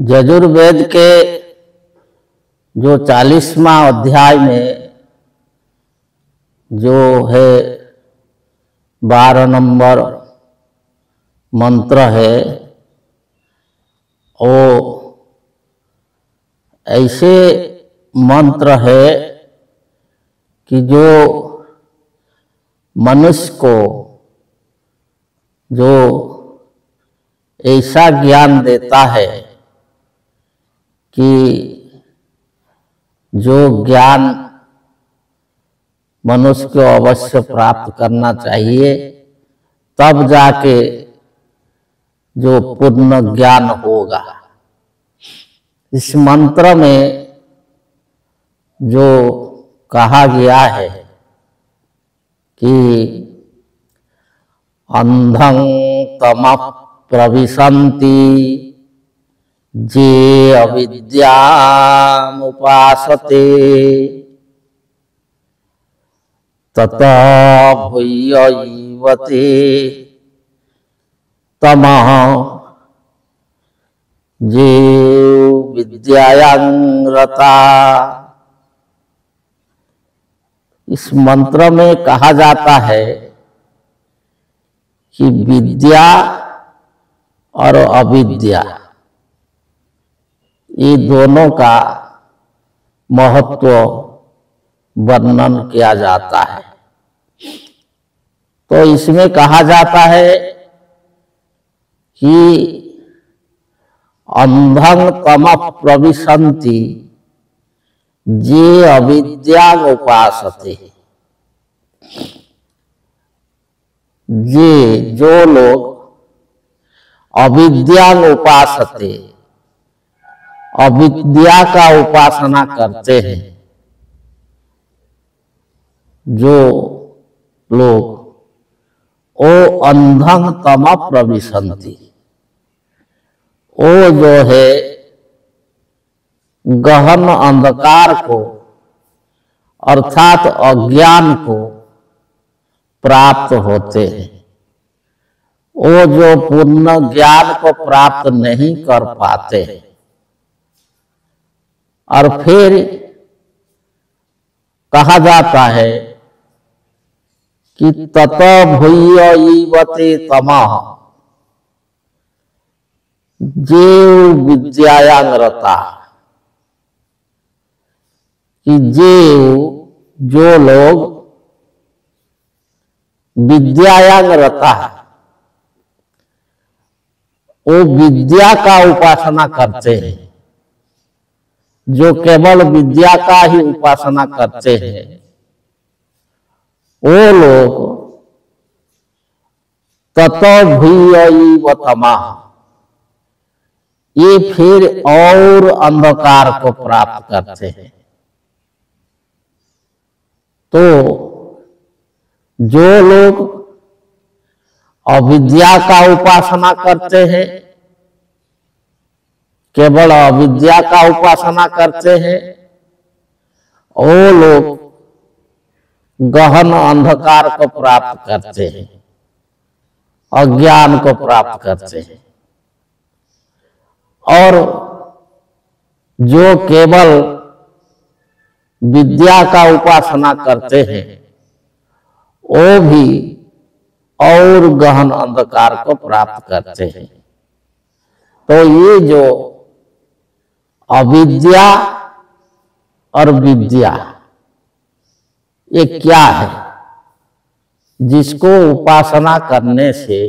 यजुर्वेद के जो 40वां अध्याय में जो है 12 नंबर मंत्र है, वो ऐसे मंत्र है कि जो मनुष्य को जो ऐसा ज्ञान देता है कि जो ज्ञान मनुष्य को अवश्य प्राप्त करना चाहिए, तब जाके जो पूर्ण ज्ञान होगा। इस मंत्र में जो कहा गया है कि अंधं तमः प्रविशन्ति जे अविद्यामुपासते ततः भूयैवते तमः जे विद्यायां रता। इस मंत्र में कहा जाता है कि विद्या और अविद्या, ये दोनों का महत्व वर्णन किया जाता है। तो इसमें कहा जाता है कि अंधं तमः प्रविशन्ति जे अविद्या उपासते। जो लोग अविद्या उपासते, अविद्या का उपासना करते हैं, जो लोग ओ अंधं तमः प्रविशन्ति, वो जो है गहन अंधकार को अर्थात अज्ञान को प्राप्त होते हैं। वो जो पूर्ण ज्ञान को प्राप्त नहीं कर पाते हैं। और फिर कहा जाता है कि ततः भूयैवते तमः जे विद्यायां रता, कि जो लोग विद्यायां रता, वो विद्या का उपासना करते हैं, जो केवल विद्या का ही उपासना करते हैं, वो लोग ततः भूयैव तमः, ये फिर और अंधकार को प्राप्त करते हैं। तो जो लोग अविद्या का उपासना करते हैं, केवल अविद्या का उपासना करते हैं, वो लोग गहन अंधकार को प्राप्त करते हैं, अज्ञान को प्राप्त करते हैं। और जो केवल विद्या का उपासना करते हैं, वो भी और गहन अंधकार को प्राप्त करते हैं। तो ये जो अविद्या और विद्या, ये क्या है? जिसको उपासना करने से,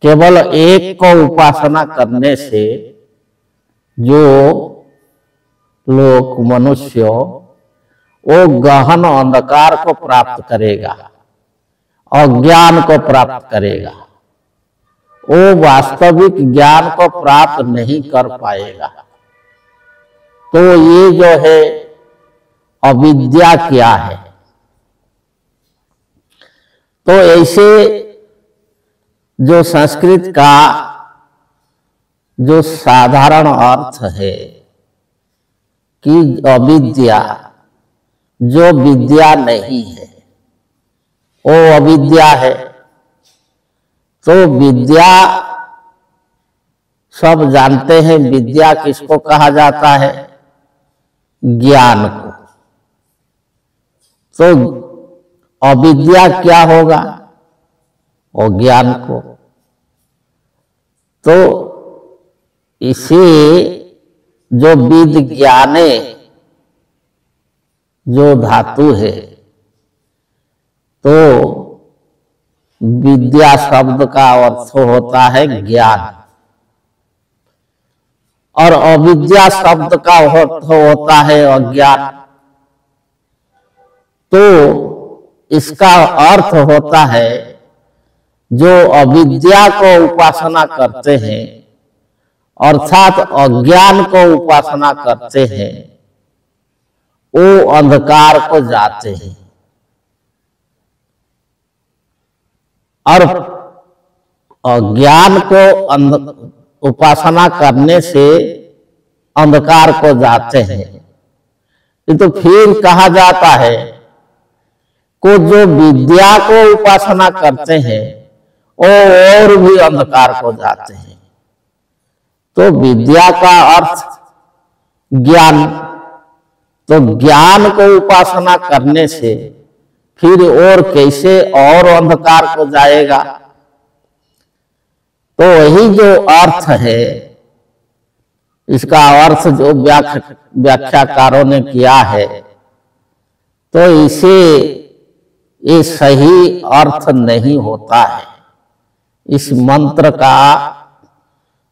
केवल एक को उपासना करने से जो लोक मनुष्य वो गहन अंधकार को प्राप्त करेगा, अज्ञान को प्राप्त करेगा, वो वास्तविक ज्ञान को प्राप्त नहीं कर पाएगा। तो ये जो है अविद्या क्या है? तो ऐसे जो संस्कृत का जो साधारण अर्थ है कि अविद्या, जो विद्या नहीं है वो अविद्या है। तो विद्या सब जानते हैं, विद्या किसको कहा जाता है? ज्ञान को। तो अविद्या क्या होगा? वो ज्ञान को। तो इसे जो विद ज्ञाने जो धातु है, तो विद्या शब्द का अर्थ होता है ज्ञान, और अविद्या शब्द का अर्थ होता है अज्ञान। तो इसका अर्थ होता है जो अविद्या को उपासना करते हैं, अर्थात अज्ञान को उपासना करते हैं, वो अंधकार को जाते हैं। और अज्ञान को उपासना करने से अंधकार को जाते हैं। तो फिर कहा जाता है को जो विद्या को उपासना करते हैं वो और भी अंधकार को जाते हैं। तो विद्या का अर्थ ज्ञान, तो ज्ञान को उपासना करने से फिर और कैसे और अंधकार को जाएगा? तो वही जो अर्थ है, इसका अर्थ जो व्याख्याकारों ने किया है, तो इसे ये सही अर्थ नहीं होता है। इस मंत्र का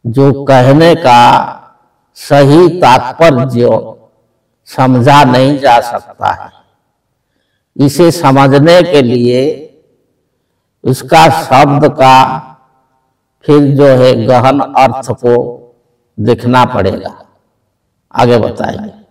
जो कहने का सही तात्पर्य समझा नहीं जा सकता है। इसे समझने के लिए उसका शब्द का फिर जो है गहन अर्थ को देखना पड़ेगा। आगे बताएंगे।